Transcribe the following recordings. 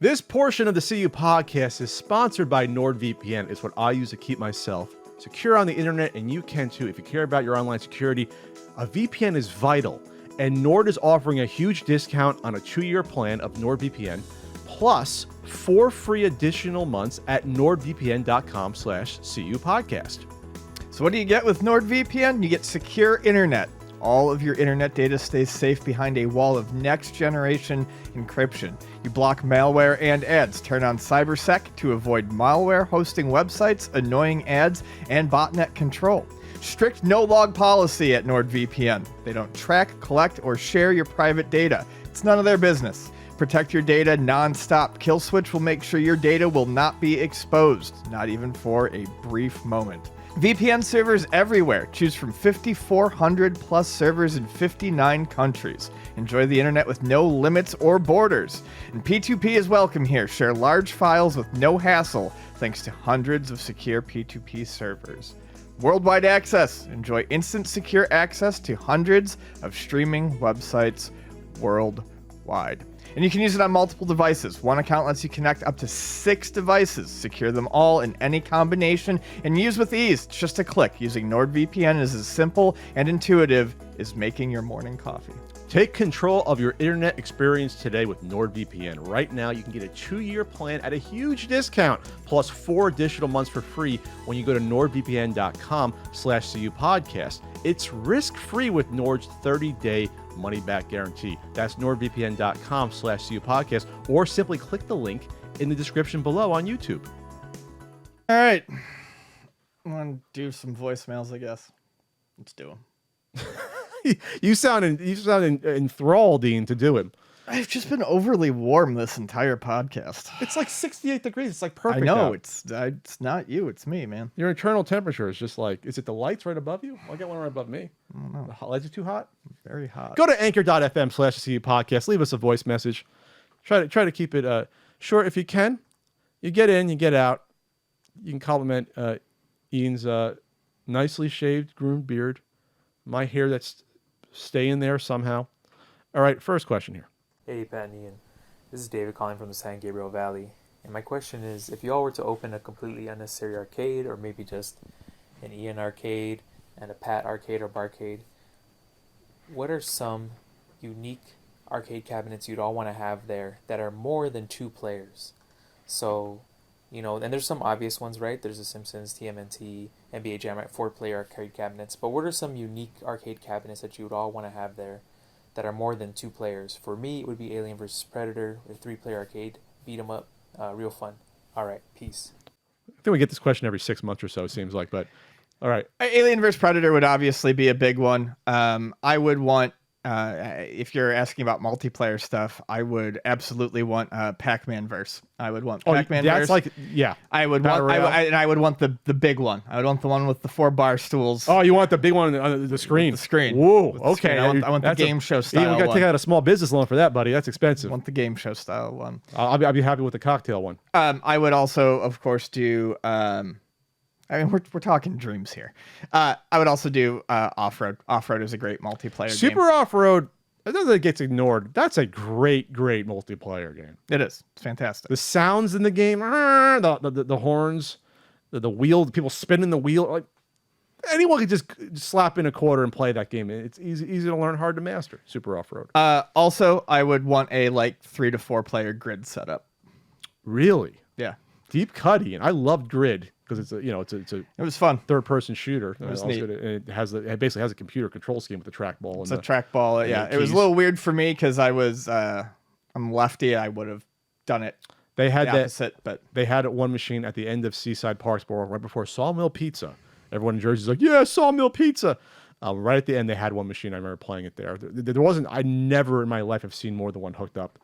This portion of the CU podcast is sponsored by NordVPN. It's what I use to keep myself secure on the internet, and you can too. If you care about your online security, a VPN is vital. And Nord is offering a huge discount on a 2-year plan of NordVPN, plus 4 free additional months at nordvpn.com/CU podcast. So what do you get with NordVPN? You get secure internet. All of your internet data stays safe behind a wall of next-generation encryption. You block malware and ads, turn on CyberSec to avoid malware, hosting websites, annoying ads, and botnet control. Strict no-log policy at NordVPN. They don't track, collect, or share your private data. It's none of their business. Protect your data non-stop. Kill Switch will make sure your data will not be exposed, not even for a brief moment. VPN servers everywhere. Choose from 5,400 plus servers in 59 countries. Enjoy the internet with no limits or borders. And P2P is welcome here. Share large files with no hassle thanks to hundreds of secure P2P servers. Worldwide access. Enjoy instant secure access to hundreds of streaming websites worldwide. And you can use it on multiple devices. One account lets you connect up to 6 devices, secure them all in any combination, and use with ease. It's just a click. Using NordVPN is as simple and intuitive as making your morning coffee. Take control of your internet experience today with NordVPN. Right now, you can get a 2-year plan at a huge discount, plus 4 additional months for free when you go to nordvpn.com/CU podcast. It's risk-free with Nord's 30-day money-back guarantee. That's nordvpn.com/CU podcast, or simply click the link in the description below on YouTube. All right. I'm going to do some voicemails, I guess. Let's do them. You sound enthralled, Dean, to do it. I've just been overly warm this entire podcast. It's like 68 degrees. It's like perfect. I know. Out. It's not you. It's me, man. Your internal temperature is just like, is it the lights right above you? I got one right above me. I don't know. The lights are too hot? Very hot. Go to anchor.fm/CU podcast. Leave us a voice message. Try to keep it short if you can. You get in, you get out. You can compliment Ian's nicely shaved, groomed beard. My hair that's staying there somehow. All right, first question here. Hey, Pat and Ian. This is David calling from the San Gabriel Valley. And my question is, if you all were to open a completely unnecessary arcade, or maybe just an Ian arcade and a Pat arcade or barcade, what are some unique arcade cabinets you'd all want to have there that are more than 2 players? So, and there's some obvious ones, right? There's the Simpsons, TMNT, NBA Jam, right? 4-player arcade cabinets. But what are some unique arcade cabinets that you would all want to have there that are more than 2 players? For me, it would be Alien vs. Predator, a 3-player arcade, beat 'em up, real fun. All right, peace. I think we get this question every 6 months or so, it seems like, but all right. Alien vs. Predator would obviously be a big one. I would want, if you're asking about multiplayer stuff, I would absolutely want Pac-Man verse. I would want Pac-Man verse. That's like, yeah. I would want, I would want the big one. I would want the one with the 4 bar stools. Oh, you want the big one on the screen? The screen. Whoa, okay. I want the game show style one. You got to take out a small business loan for that, buddy. That's expensive. I want the game show style one. I'll be happy with the cocktail one. I would also, of course, do... we're talking dreams here. I would also do Off-Road. Off-Road is a great multiplayer game. Super Off-Road, I don't think it gets ignored. That's a great multiplayer game. It is. It's fantastic. The sounds in the game, the horns, the wheel, people spinning the wheel. Like, anyone could just slap in a quarter and play that game. It's easy to learn, hard to master. Super Off-Road. Also, I would want a 3 to 4 player grid setup. Really? Yeah. Deep cutty, and I loved Grid. Because it was fun. 3rd-person shooter. It was neat. It basically has a computer control scheme with the trackball. It's a trackball. Yeah, it was a little weird for me because I'm lefty. I would have done it. They had the opposite, but they had one machine at the end of Seaside Parksboro right before Sawmill Pizza. Everyone in Jersey's like, yeah, Sawmill Pizza. Right at the end, they had one machine. I remember playing it there. There wasn't. I never in my life have seen more than one hooked up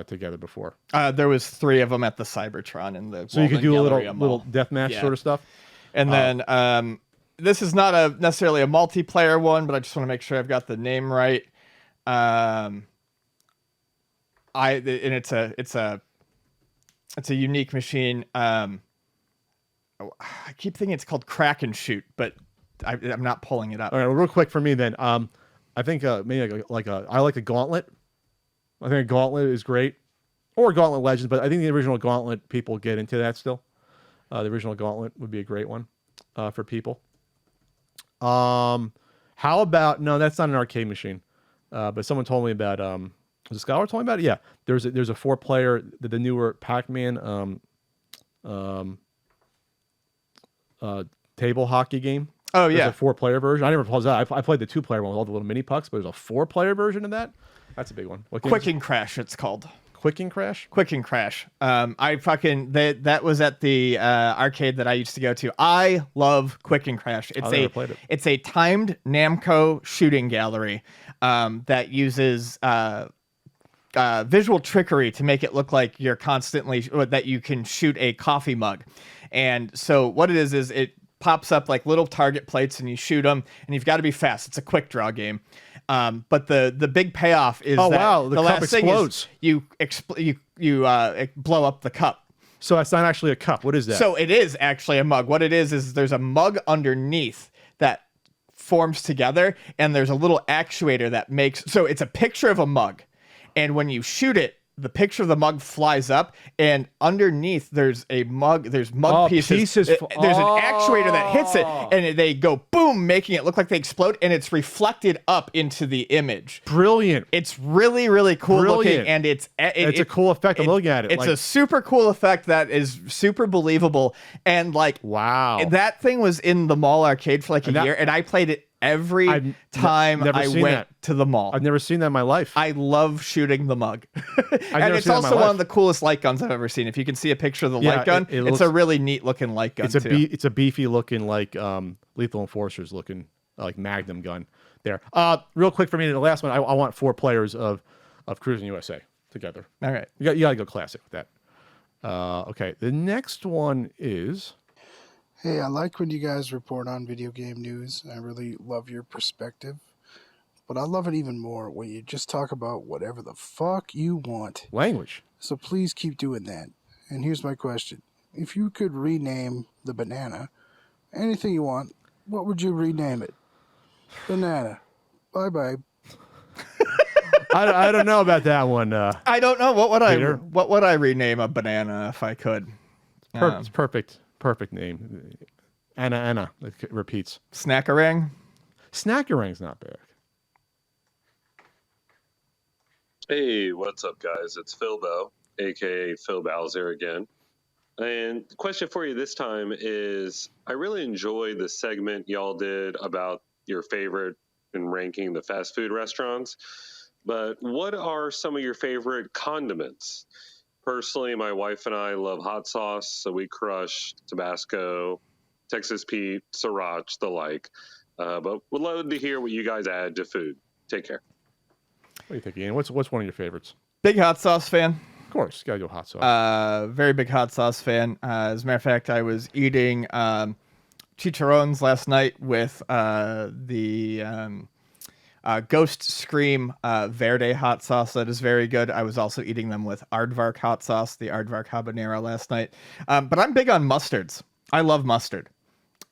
together before. There was 3 of them at the Cybertron in the. So you could do a little deathmatch sort of stuff. And then this is not necessarily a multiplayer one, but I just want to make sure I've got the name right. It's a unique machine. I keep thinking it's called Crack and Shoot, but I'm not pulling it up. All right, well, real quick for me then. I think maybe I like a Gauntlet. I think a Gauntlet is great. or Gauntlet Legends, but I think the original Gauntlet people get into that still. The original Gauntlet would be a great one for people. How about no? That's not an arcade machine, but someone told me about was a scholar told me about it. Yeah, there's a 4-player the newer Pac-Man table hockey game. Oh yeah, there's a 4-player version. I never played that. I played the 2-player one with all the little mini pucks, but there's a 4-player version of that. That's a big one. Quick and Crash, it's called. Quick and Crash. Quick and Crash. That was at the arcade that I used to go to. I love Quick and Crash. It's a timed Namco shooting gallery that uses visual trickery to make it look like you're constantly that you can shoot a coffee mug. And so what it is it pops up like little target plates and you shoot them, and you've got to be fast. It's a quick draw game. But the big payoff is the last cup thing explodes. Is you blow up the cup. So that's not actually a cup. What is that? So it is actually a mug. What it is there's a mug underneath that forms together, and there's a little actuator that makes. So it's a picture of a mug, and when you shoot it, the picture of the mug flies up, and underneath there's mug pieces. There's an actuator that hits it, and they go boom, making it look like they explode, and it's reflected up into the image. Brilliant. It's really, really cool looking, and it's a cool effect. I'm looking at it. It's a super cool effect that is super believable, and wow, that thing was in the mall arcade for a year, and I played it every time I went to the mall. I've never seen that in my life. I love shooting the mug. And it's also one of the coolest light guns I've ever seen. If you can see a picture of the light gun, it's a really neat looking light gun. It's a beefy looking Lethal Enforcer's looking like Magnum gun there. Real quick for me, the last one, I want 4 players of Cruising USA together. All right. You got to go classic with that. Okay, the next one is... Hey, I like when you guys report on video game news. I really love your perspective. But I love it even more when you just talk about whatever the fuck you want. Language. So please keep doing that. And here's my question. If you could rename the banana, anything you want, what would you rename it? Banana. Bye-bye. I don't know about that one. I don't know. What would Peter? I rename a banana if I could? It's perfect. Perfect name. Anna. It repeats. Snackarang? Snackarang's not bad. Hey, what's up, guys? It's Phil Bell, a.k.a. Phil Bowser again. And the question for you this time is, I really enjoyed the segment y'all did about your favorite in ranking the fast food restaurants. But what are some of your favorite condiments? Personally, my wife and I love hot sauce, so we crush Tabasco, Texas Pete, Sriracha, the like. But would love to hear what you guys add to food. Take care. What do you think, Ian? What's one of your favorites? Big hot sauce fan. Of course, gotta go hot sauce. Very big hot sauce fan. As a matter of fact, I was eating chicharrones last night with the Ghost Scream Verde hot sauce that is very good. I was also eating them with Aardvark hot sauce, the Aardvark habanero last night. But I'm big on mustards. I love mustard.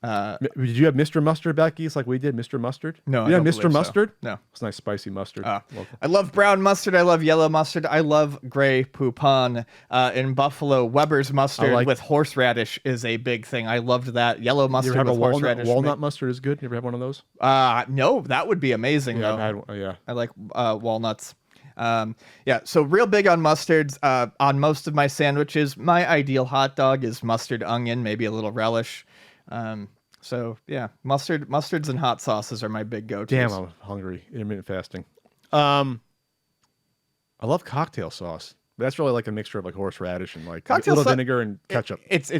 Did you have Mr. Mustard back east like we did, Mr. Mustard? No, you had Mr. Mustard? So. No. It's nice spicy mustard. I love brown mustard. I love yellow mustard. I love gray poupon. In Buffalo, Weber's mustard with horseradish is a big thing. I loved that. Yellow mustard you ever with have horseradish. Walnut mustard is good. You ever have one of those? No, that would be amazing though. I like walnuts. So real big on mustards. On most of my sandwiches, my ideal hot dog is mustard, onion, maybe a little relish. So yeah, mustards and hot sauces are my big go-tos. Damn, I'm hungry. Intermittent fasting. I love cocktail sauce. But that's really like a mixture of like horseradish and like a little vinegar and ketchup. It's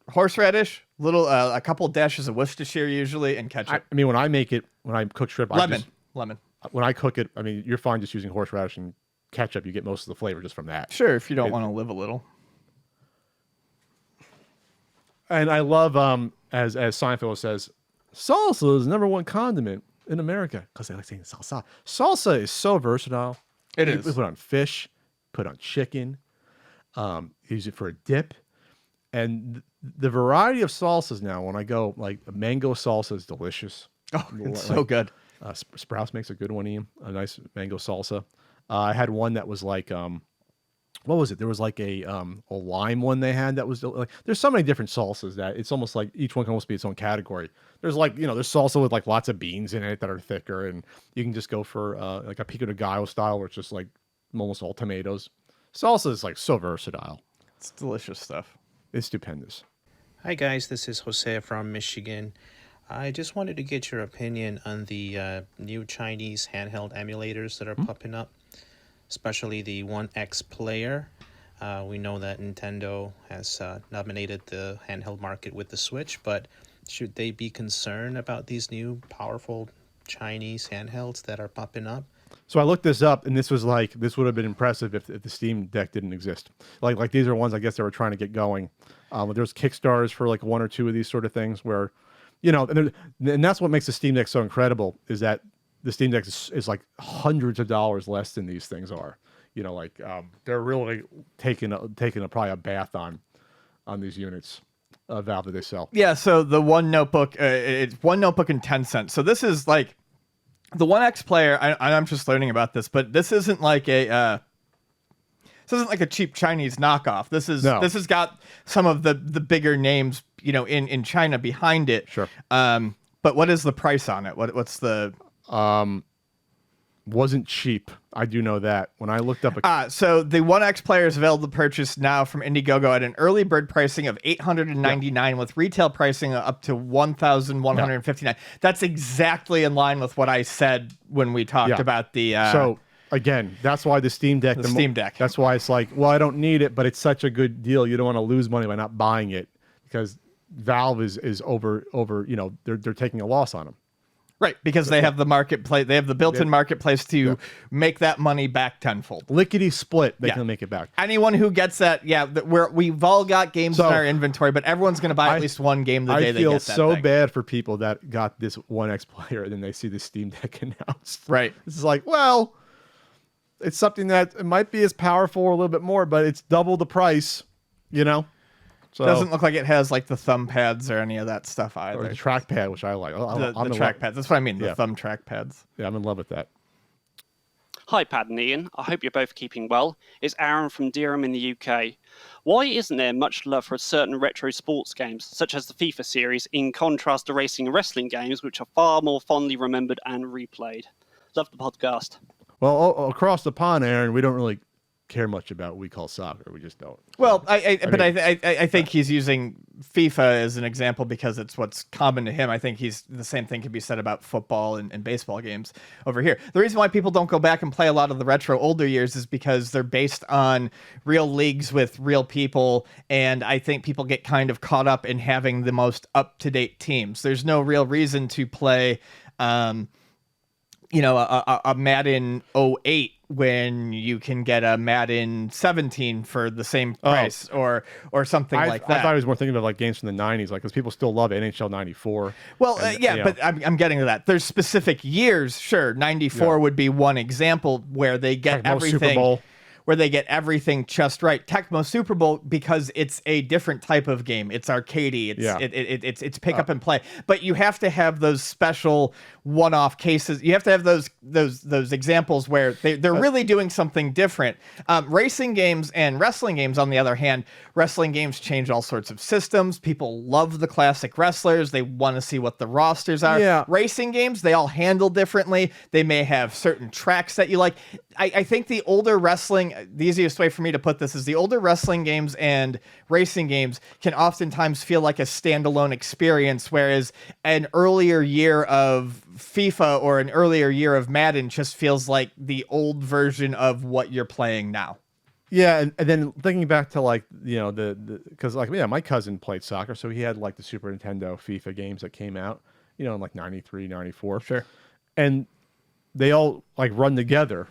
horseradish, a couple dashes of Worcestershire usually, and ketchup. I mean, when I cook shrimp, lemon. When I cook it, I mean, you're fine just using horseradish and ketchup. You get most of the flavor just from that. Sure, if you don't want to live a little. And I love, as Seinfeld says, salsa is #1 condiment in America because they like saying salsa. Salsa is so versatile. It You is. put on fish, put on chicken, use it for a dip. And the variety of salsas now, when I go, like a mango salsa is delicious. Oh, it's so good. Sprouts makes a good one, Ian. A nice mango salsa. I had one that was like what was it? There was like a lime one they had that was like, there's so many different salsas that it's almost like each one can almost be its own category. There's like, there's salsa with like lots of beans in it that are thicker, and you can just go for like a pico de gallo style where it's just like almost all tomatoes. Salsa is like so versatile. It's delicious stuff. It's stupendous. Hi guys, this is Jose from Michigan. I just wanted to get your opinion on the new Chinese handheld emulators that are popping up, especially the 1X Player. We know that Nintendo has dominated the handheld market with the Switch, but should they be concerned about these new powerful Chinese handhelds that are popping up? So I looked this up, and this would have been impressive if the Steam Deck didn't exist. Like these are ones I guess they were trying to get going. There's Kickstarters for like one or two of these sort of things where, and that's what makes the Steam Deck so incredible, is that the Steam Deck is like hundreds of dollars less than these things are. They're really taking probably a bath on these units of Valve that they sell. Yeah, so the one notebook, it's one notebook and 10 cents. So this is like the 1X Player. I'm just learning about this, but this isn't like a cheap Chinese knockoff. This has got some of the bigger names, in China behind it. Sure. But what is the price on it? What's the wasn't cheap. I do know that. When I looked up so the 1X Player is available to purchase now from Indiegogo at an early bird pricing of $899 with retail pricing up to $1,159. Yeah. That's exactly in line with what I said when we talked about the So again, that's why the Steam Deck Steam Deck. That's why it's like, well, I don't need it, but it's such a good deal. You don't want to lose money by not buying it, because Valve is over, they're taking a loss on them. Right, because they have the marketplace, they have the built-in marketplace to make that money back tenfold. Lickety split, they can make it back. Anyone who gets that, we've all got games in our inventory, but everyone's going to buy at least one game the day they get that. I feel so bad for people that got this 1X Player and then they see the Steam Deck announced. Right. It's like, well, it's something that it might be as powerful or a little bit more, but it's double the price, So, doesn't look like it has like the thumb pads or any of that stuff either. Or the trackpad, which I like. The trackpads. That's what I mean. The thumb trackpads. Yeah, I'm in love with that. Hi, Pat and Ian. I hope you're both keeping well. It's Aaron from Durham in the UK. Why isn't there much love for certain retro sports games, such as the FIFA series, in contrast to racing and wrestling games, which are far more fondly remembered and replayed? Love the podcast. Well, across the pond, Aaron, we don't really care much about what we call soccer. We just don't. Well, I think he's using FIFA as an example because it's what's common to him. I think the same thing can be said about football and baseball games over here. The reason why people don't go back and play a lot of the retro older years is because they're based on real leagues with real people, and I think people get kind of caught up in having the most up-to-date teams. There's no real reason to play a Madden 08 when you can get a Madden 17 for the same price or something like that. I thought I was more thinking of like games from the 90s, like because people still love NHL 94. Well, but I'm getting to that. There's specific years. Sure, 94 would be one example where they get everything. Super Bowl. Where they get everything just right. Tecmo Super Bowl, because it's a different type of game. It's arcadey. It's pick up and play. But you have to have those special one-off cases. You have to have those examples where they're really doing something different. Racing games and wrestling games, on the other hand, wrestling games change all sorts of systems. People love the classic wrestlers. They want to see what the rosters are. Yeah. Racing games, they all handle differently. They may have certain tracks that you like. I think the older wrestling, the easiest way for me to put this is the older wrestling games and racing games can oftentimes feel like a standalone experience, whereas an earlier year of FIFA or an earlier year of Madden just feels like the old version of what you're playing now. Yeah, and then thinking back to like, because my cousin played soccer, so he had like the Super Nintendo FIFA games that came out, in like 93, 94. Sure. And they all like run together.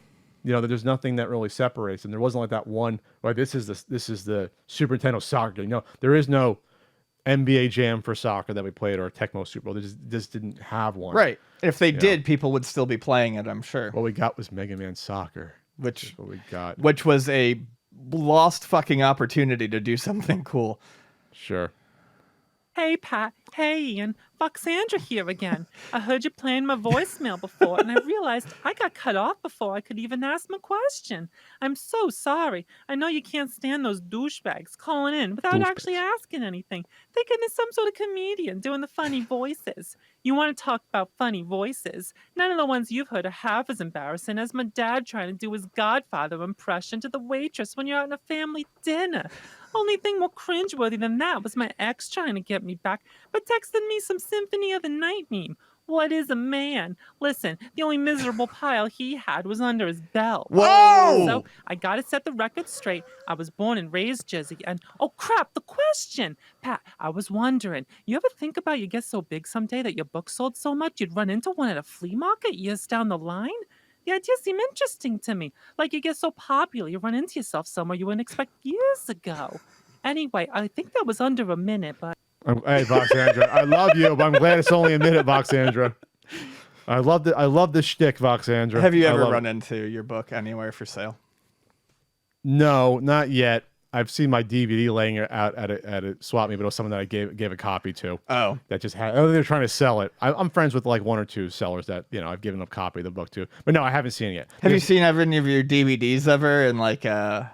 There's nothing that really separates, and there wasn't like that one. Well, this is the Super Nintendo soccer game. No, there is no NBA Jam for soccer that we played or Tecmo Super Bowl. They just didn't have one. Right. If they did, people would still be playing it, I'm sure. What we got was Mega Man Soccer, which was a lost fucking opportunity to do something cool. Sure. Hey, Pat. Hey, Ian. Foxandra here again. I heard you playing my voicemail before, and I realized I got cut off before I could even ask my question. I'm so sorry. I know you can't stand those douchebags calling in without actually asking anything, thinking it's some sort of comedian doing the funny voices. You want to talk about funny voices? None of the ones you've heard are half as embarrassing as my dad trying to do his Godfather impression to the waitress when you're out at a family dinner. Only thing more cringeworthy than that was my ex trying to get me back, but texting me some Symphony of the Night meme. What is a man? Listen, the only miserable pile he had was under his belt. Whoa! So I gotta set the record straight. I was born and raised Jersey, and oh crap, the question! Pat, I was wondering, you ever think about you get so big someday that your book sold so much you'd run into one at a flea market years down the line? The ideas seem interesting to me. Like you get so popular, you run into yourself somewhere you wouldn't expect years ago. Anyway, I think that was under a minute, but... Hey, Voxandra, I love you, but I'm glad it's only a minute, Voxandra. I love the shtick, Voxandra. Have you ever run into your book anywhere for sale? No, not yet. I've seen my DVD laying out at a swap meet, but it was someone that I gave a copy to. Oh. That just had... Oh, they're trying to sell it. I'm friends with like one or two sellers that, I've given a copy of the book to. But no, I haven't seen it yet. Have you seen any of your DVDs ever in like a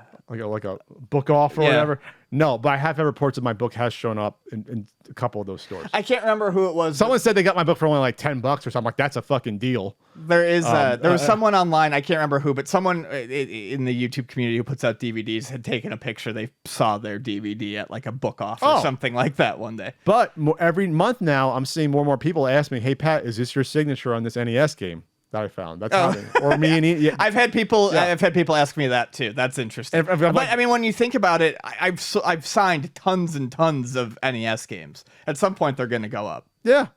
book off or whatever? No, but I have had reports that my book has shown up in a couple of those stores. I can't remember who it was. Someone said they got my book for only like $10 or something. Like, that's a fucking deal. There was someone online, I can't remember who, but someone in the YouTube community who puts out DVDs had taken a picture. They saw their DVD at like a book off or something like that one day. But every month now, I'm seeing more and more people ask me, "Hey Pat, is this your signature on this NES game that I found?" That's happening. Or me and Ian. I've had people ask me that too. That's interesting. But I mean, when you think about it, I've signed tons and tons of NES games. At some point, they're going to go up. Yeah,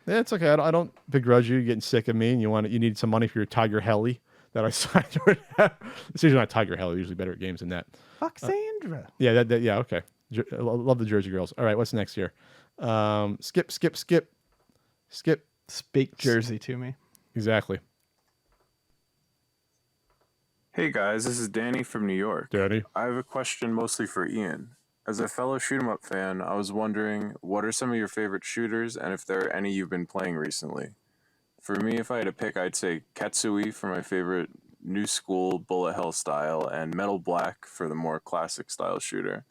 it's okay. I don't begrudge you getting sick of me, and you need some money for your Tiger Heli that I signed. It's usually not Tiger Heli. Usually better at games than that. Foxandra. Yeah, yeah, okay. I love the Jersey Girls. All right, what's next here? Skip. Speak Jersey to me. Exactly. Hey guys, this is Danny from New York. Danny. I have a question mostly for Ian. As a fellow shoot 'em up fan, I was wondering, what are some of your favorite shooters, and if there are any you've been playing recently? For me, if I had to pick, I'd say Ketsui for my favorite new school bullet hell style, and Metal Black for the more classic style shooter.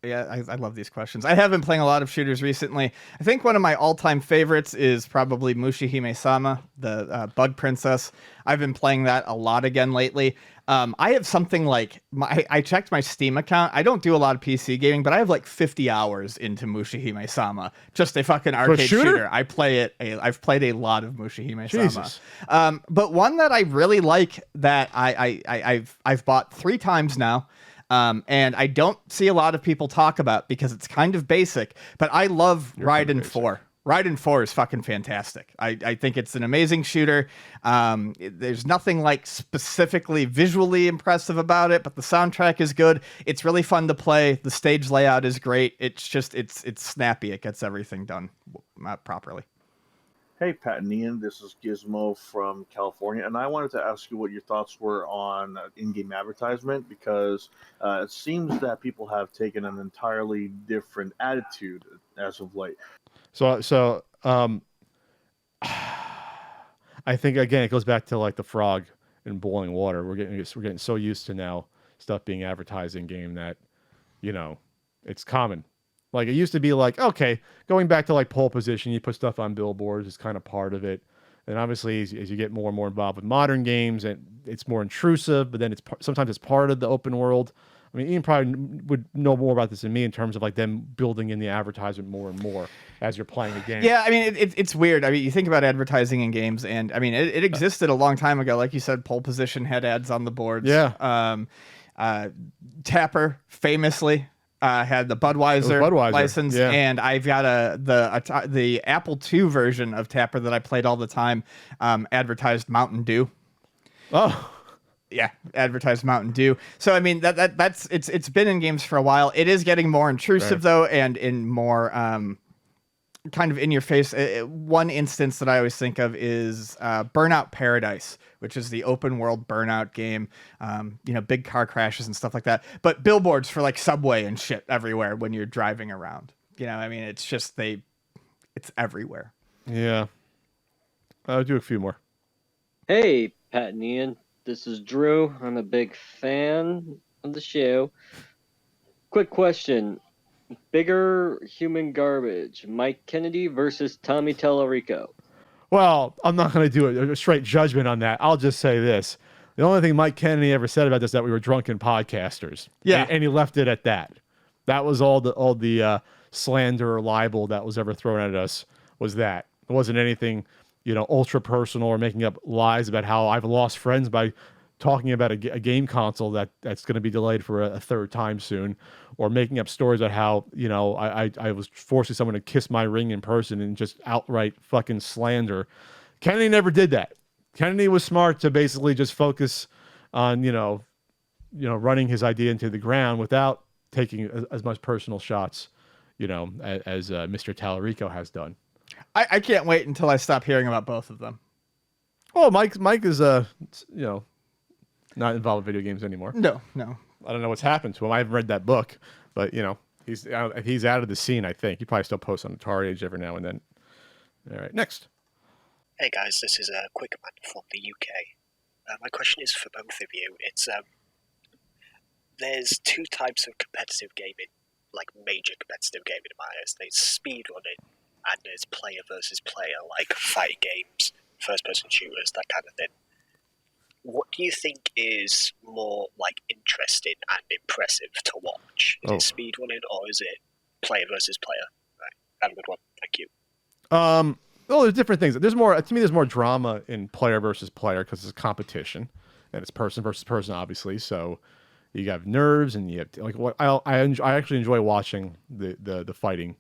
Yeah, I love these questions. I have been playing a lot of shooters recently. I think one of my all-time favorites is probably Mushihime-sama, the Bug Princess. I've been playing that a lot again lately. I have something like... I checked my Steam account. I don't do a lot of PC gaming, but I have like 50 hours into Mushihime-sama. Just a fucking arcade shooter. I've played a lot of Mushihime-sama. But one that I really like that I've bought 3 times now, and I don't see a lot of people talk about because it's kind of basic, but I love Raiden 4. Raiden 4 is fucking fantastic. I think it's an amazing shooter. There's nothing like specifically visually impressive about it, but the soundtrack is good. It's really fun to play. The stage layout is great. It's just, it's snappy. It gets everything done properly. Hey, Pat and Ian, this is Gizmo from California, and I wanted to ask you what your thoughts were on in-game advertisement, because it seems that people have taken an entirely different attitude as of late. So I think, again, it goes back to like the frog in boiling water. We're getting so used to now stuff being advertised in game that, it's common. Like, it used to be like, okay, going back to like pole position, you put stuff on billboards is kind of part of it. And obviously, as you get more and more involved with modern games, and it's more intrusive, but then sometimes it's part of the open world. I mean, Ian probably would know more about this than me in terms of like them building in the advertisement more and more as you're playing a game. Yeah, I mean, it's weird. I mean, you think about advertising in games, and I mean, it existed a long time ago. Like you said, pole position had ads on the boards. Yeah. Tapper famously had the Budweiser license, and I've got the Apple II version of Tapper that I played all the time. Advertised Mountain Dew. Oh. Yeah, advertised Mountain Dew. So I mean that's it's been in games for a while. It is getting more intrusive though, and in more kind of in your face. One instance that I always think of is Burnout Paradise, which is the open world Burnout game. Big car crashes and stuff like that. But billboards for like Subway and shit everywhere when you're driving around. I mean, it's just it's everywhere. Yeah. I'll do a few more. Hey, Pat and Ian. This is Drew. I'm a big fan of the show. Quick question. Bigger human garbage, Mike Kennedy versus Tommy Tallarico? Well, I'm not going to do a straight judgment on that. I'll just say this. The only thing Mike Kennedy ever said about this is that we were drunken podcasters. Yeah. And he left it at that. That was all the slander or libel that was ever thrown at us was that. It wasn't anything, ultra personal or making up lies about how I've lost friends by talking about a game console that's going to be delayed for a third time soon, or making up stories about how, I was forcing someone to kiss my ring in person and just outright fucking slander. Kennedy never did that. Kennedy was smart to basically just focus on, running his idea into the ground without taking as much personal shots, as Mr. Tallarico has done. I can't wait until I stop hearing about both of them. Oh, Mike is, not involved with video games anymore. No. I don't know what's happened to him. I haven't read that book, but he's out of the scene. I think he probably still posts on Atari Age every now and then. All right, next. Hey guys, this is a quick man from the UK. My question is for both of you. It's there's two types of competitive gaming, like major competitive gaming in my eyes. There's speedrunning and there's player versus player, like fighting games, first-person shooters, that kind of thing. What do you think is more interesting and impressive to watch? Is it speedrunning or is it player versus player? Right. Have a good one. Thank you. Well, there's different things. There's more to me. There's more drama in player versus player because it's a competition, and it's person versus person, obviously. So you have nerves, and you have I actually enjoy watching the fighting.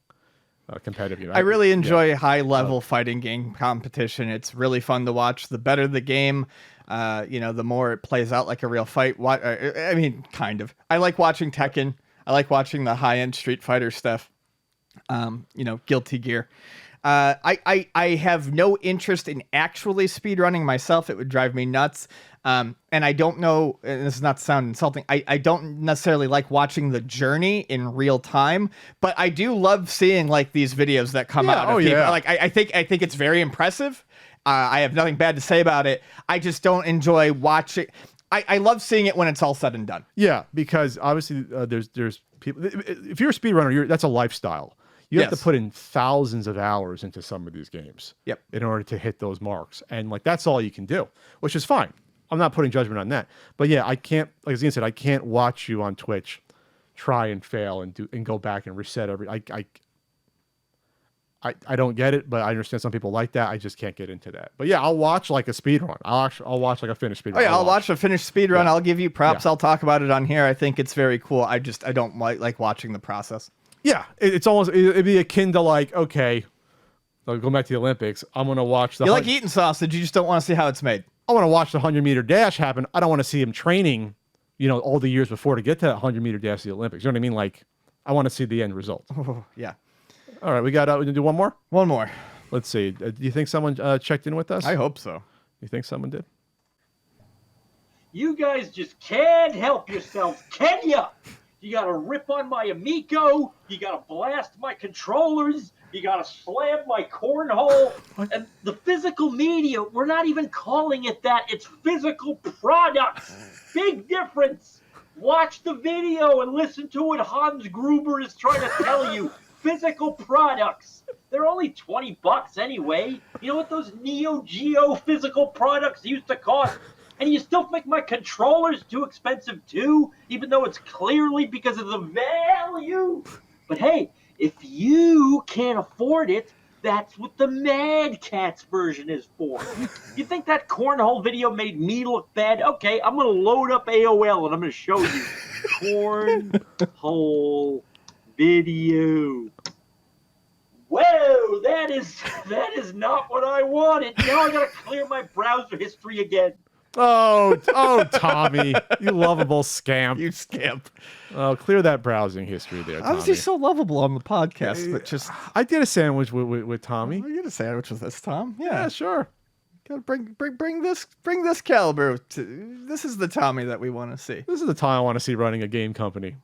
Competitive. I really enjoy high level fighting game competition. It's really fun to watch. The better the game, the more it plays out like a real fight. I mean, kind of. I like watching Tekken. I like watching the high end Street Fighter stuff. Guilty Gear. I have no interest in actually speedrunning myself. It would drive me nuts. And I don't know, and this is not to sound insulting, I don't necessarily like watching the journey in real time, but I do love seeing these videos that come out of people. Yeah. I think it's very impressive. I have nothing bad to say about it. I just don't enjoy watching. I love seeing it when it's all said and done. Yeah, because obviously there's people. If you're a speedrunner, that's a lifestyle. You have to put in thousands of hours into some of these games. Yep. In order to hit those marks, and that's all you can do, which is fine. I'm not putting judgment on that, but yeah, I can't. Like Ian said, I can't watch you on Twitch try and fail and go back and reset every. I don't get it, but I understand some people like that. I just can't get into that. But yeah, I'll watch a speed run. I'll watch a finished speed run. Oh yeah, I'll watch a finished speed run. Yeah. I'll give you props. Yeah. I'll talk about it on here. I think it's very cool. I don't like watching the process. Yeah, it'd be akin to okay, going back to the Olympics. I'm gonna watch the. You like eating sausage, you just don't want to see how it's made. I want to watch the 100-meter dash happen. I don't want to see him training, all the years before to get to that 100-meter dash at the Olympics. You know what I mean? I want to see the end result. Oh, yeah. All right, we got. We gonna do one more. One more. Let's see. Do you think someone checked in with us? I hope so. You think someone did? You guys just can't help yourselves, can ya? You gotta rip on my Amico. You gotta blast my controllers. You gotta slam my cornhole. And the physical media, we're not even calling it that. It's physical products. Big difference. Watch the video and listen to what Hans Gruber is trying to tell you. Physical products. They're only $20 anyway. You know what those Neo Geo physical products used to cost? And you still think my controller's too expensive too, even though it's clearly because of the value? But hey, if you can't afford it, that's what the Mad Catz version is for. You think that cornhole video made me look bad? Okay, I'm going to load up AOL and I'm going to show you cornhole video. Whoa, that is not what I wanted. Now I got to clear my browser history again. Oh, Tommy, you lovable scamp. You scamp. Oh, clear that browsing history there, Tommy. How is he so lovable on the podcast? But just I did a sandwich with Tommy. Oh, you did a sandwich with this, Tom? Yeah, sure. Gotta bring this caliber. This is the Tommy that we want to see. This is the Tommy I want to see running a game company.